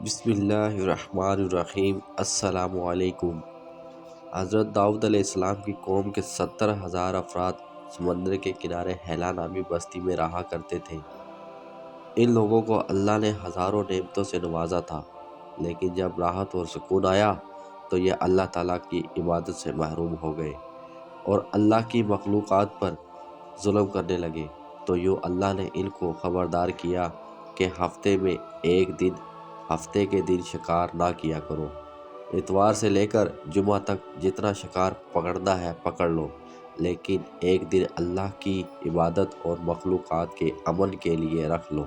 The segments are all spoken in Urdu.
بسم اللہ الرحمن الرحیم۔ السلام علیکم۔ حضرت داؤد علیہ السلام کی قوم کے 70,000 افراد سمندر کے کنارے حیلہ نامی بستی میں رہا کرتے تھے۔ ان لوگوں کو اللہ نے ہزاروں نعمتوں سے نوازا تھا، لیکن جب راحت اور سکون آیا تو یہ اللہ تعالیٰ کی عبادت سے محروم ہو گئے اور اللہ کی مخلوقات پر ظلم کرنے لگے۔ تو یوں اللہ نے ان کو خبردار کیا کہ ہفتے کے دن شکار نہ کیا کرو۔ اتوار سے لے کر جمعہ تک جتنا شکار پکڑنا ہے پکڑ لو، لیکن ایک دن اللہ کی عبادت اور مخلوقات کے امن کے لیے رکھ لو۔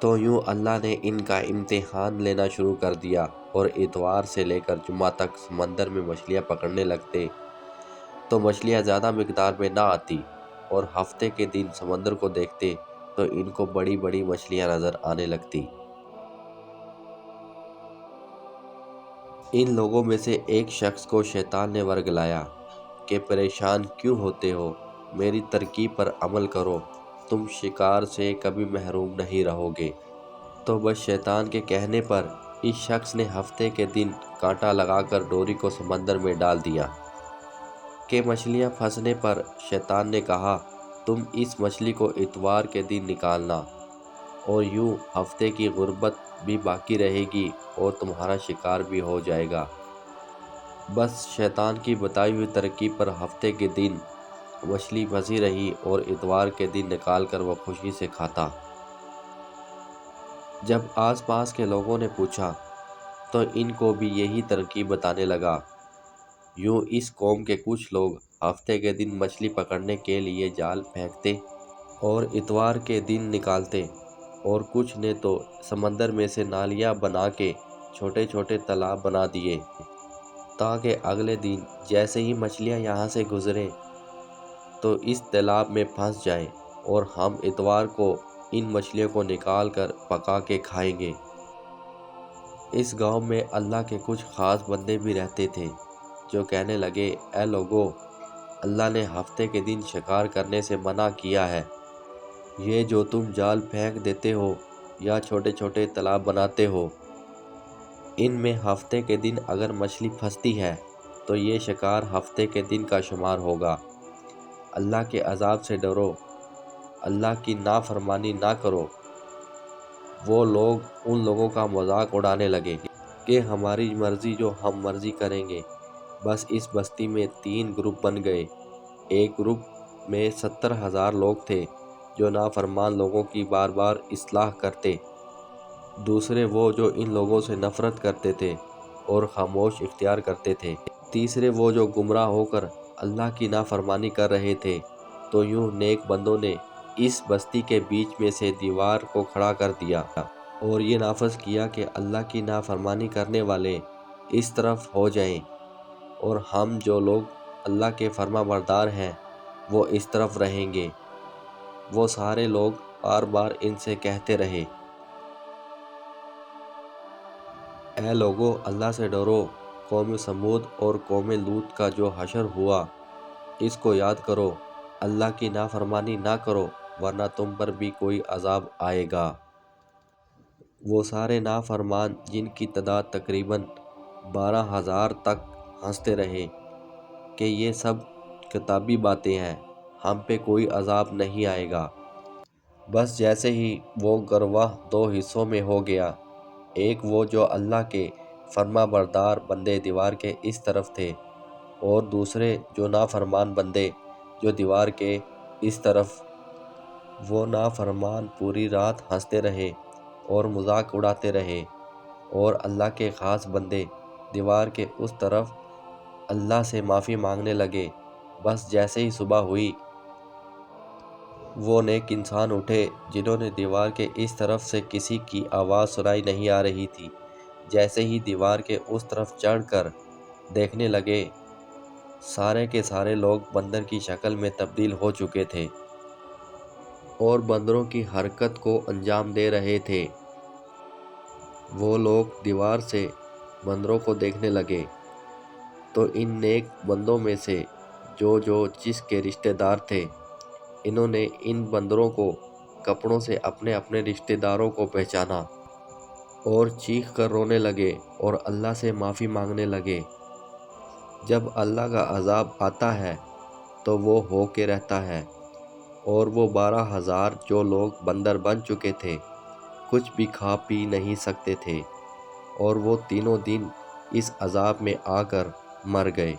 تو یوں اللہ نے ان کا امتحان لینا شروع کر دیا اور اتوار سے لے کر جمعہ تک سمندر میں مچھلیاں پکڑنے لگتے تو مچھلیاں زیادہ مقدار میں نہ آتی، اور ہفتے کے دن سمندر کو دیکھتے تو ان کو بڑی بڑی مچھلیاں نظر آنے لگتی۔ ان لوگوں میں سے ایک شخص کو شیطان نے ورگلایا کہ پریشان کیوں ہوتے ہو، میری ترکیب پر عمل کرو، تم شکار سے کبھی محروم نہیں رہو گے۔ تو بس شیطان کے کہنے پر اس شخص نے ہفتے کے دن کانٹا لگا کر ڈوری کو سمندر میں ڈال دیا کہ مچھلیاں پھنسنے پر شیطان نے کہا، تم اس مچھلی کو اتوار کے دن نکالنا، اور یوں ہفتے کی غربت بھی باقی رہے گی اور تمہارا شکار بھی ہو جائے گا۔ بس شیطان کی بتائی ہوئی ترکیب پر ہفتے کے دن مچھلی پھنسی رہی اور اتوار کے دن نکال کر وہ خوشی سے کھاتا۔ جب آس پاس کے لوگوں نے پوچھا تو ان کو بھی یہی ترکیب بتانے لگا۔ یوں اس قوم کے کچھ لوگ ہفتے کے دن مچھلی پکڑنے کے لیے جال پھینکتے اور اتوار کے دن نکالتے، اور کچھ نے تو سمندر میں سے نالیاں بنا کے چھوٹے چھوٹے تالاب بنا دیے تاکہ اگلے دن جیسے ہی مچھلیاں یہاں سے گزریں تو اس تالاب میں پھنس جائیں اور ہم اتوار کو ان مچھلیوں کو نکال کر پکا کے کھائیں گے۔ اس گاؤں میں اللہ کے کچھ خاص بندے بھی رہتے تھے جو کہنے لگے، اے لوگو، اللہ نے ہفتے کے دن شکار کرنے سے منع کیا ہے۔ یہ جو تم جال پھینک دیتے ہو یا چھوٹے چھوٹے تالاب بناتے ہو، ان میں ہفتے کے دن اگر مچھلی پھنستی ہے تو یہ شکار ہفتے کے دن کا شمار ہوگا۔ اللہ کے عذاب سے ڈرو، اللہ کی نافرمانی نہ کرو۔ وہ لوگ ان لوگوں کا مذاق اڑانے لگے کہ ہماری مرضی جو ہم مرضی کریں گے۔ بس اس بستی میں 3 گروپ بن گئے۔ ایک گروپ میں 70,000 لوگ تھے جو نافرمان لوگوں کی بار بار اصلاح کرتے، دوسرے وہ جو ان لوگوں سے نفرت کرتے تھے اور خاموش اختیار کرتے تھے، تیسرے وہ جو گمراہ ہو کر اللہ کی نافرمانی کر رہے تھے۔ تو یوں نیک بندوں نے اس بستی کے بیچ میں سے دیوار کو کھڑا کر دیا اور یہ نافذ کیا کہ اللہ کی نافرمانی کرنے والے اس طرف ہو جائیں اور ہم جو لوگ اللہ کے فرما بردار ہیں وہ اس طرف رہیں گے۔ وہ سارے لوگ بار بار ان سے کہتے رہے، اے لوگو، اللہ سے ڈرو۔ قوم سمود اور قوم لوط کا جو حشر ہوا اس کو یاد کرو، اللہ کی نافرمانی نہ کرو ورنہ تم پر بھی کوئی عذاب آئے گا۔ وہ سارے نافرمان جن کی تعداد تقریباً 12,000 تک ہنستے رہے کہ یہ سب کتابی باتیں ہیں، ہم پہ کوئی عذاب نہیں آئے گا۔ بس جیسے ہی وہ گروہ 2 حصوں میں ہو گیا، ایک وہ جو اللہ کے فرما بردار بندے دیوار کے اس طرف تھے، اور دوسرے جو نافرمان بندے جو دیوار کے اس طرف۔ وہ نافرمان پوری رات ہنستے رہے اور مذاق اڑاتے رہے، اور اللہ کے خاص بندے دیوار کے اس طرف اللہ سے معافی مانگنے لگے۔ بس جیسے ہی صبح ہوئی، وہ نیک انسان اٹھے جنہوں نے دیوار کے اس طرف سے کسی کی آواز سنائی نہیں آ رہی تھی، جیسے ہی دیوار کے اس طرف چڑھ کر دیکھنے لگے، سارے کے سارے لوگ بندر کی شکل میں تبدیل ہو چکے تھے اور بندروں کی حرکت کو انجام دے رہے تھے۔ وہ لوگ دیوار سے بندروں کو دیکھنے لگے تو ان نیک بندوں میں سے جو جس کے رشتہ دار تھے، انہوں نے ان بندروں کو کپڑوں سے اپنے اپنے رشتہ داروں کو پہچانا اور چیخ کر رونے لگے اور اللہ سے معافی مانگنے لگے۔ جب اللہ کا عذاب آتا ہے تو وہ ہو کے رہتا ہے، اور وہ 12,000 جو لوگ بندر بن چکے تھے کچھ بھی کھا پی نہیں سکتے تھے، اور وہ تینوں دن اس عذاب میں آ کر مر گئے۔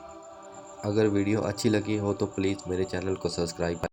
اگر ویڈیو اچھی لگی ہو تو پلیز میرے چینل کو سبسکرائب کریں۔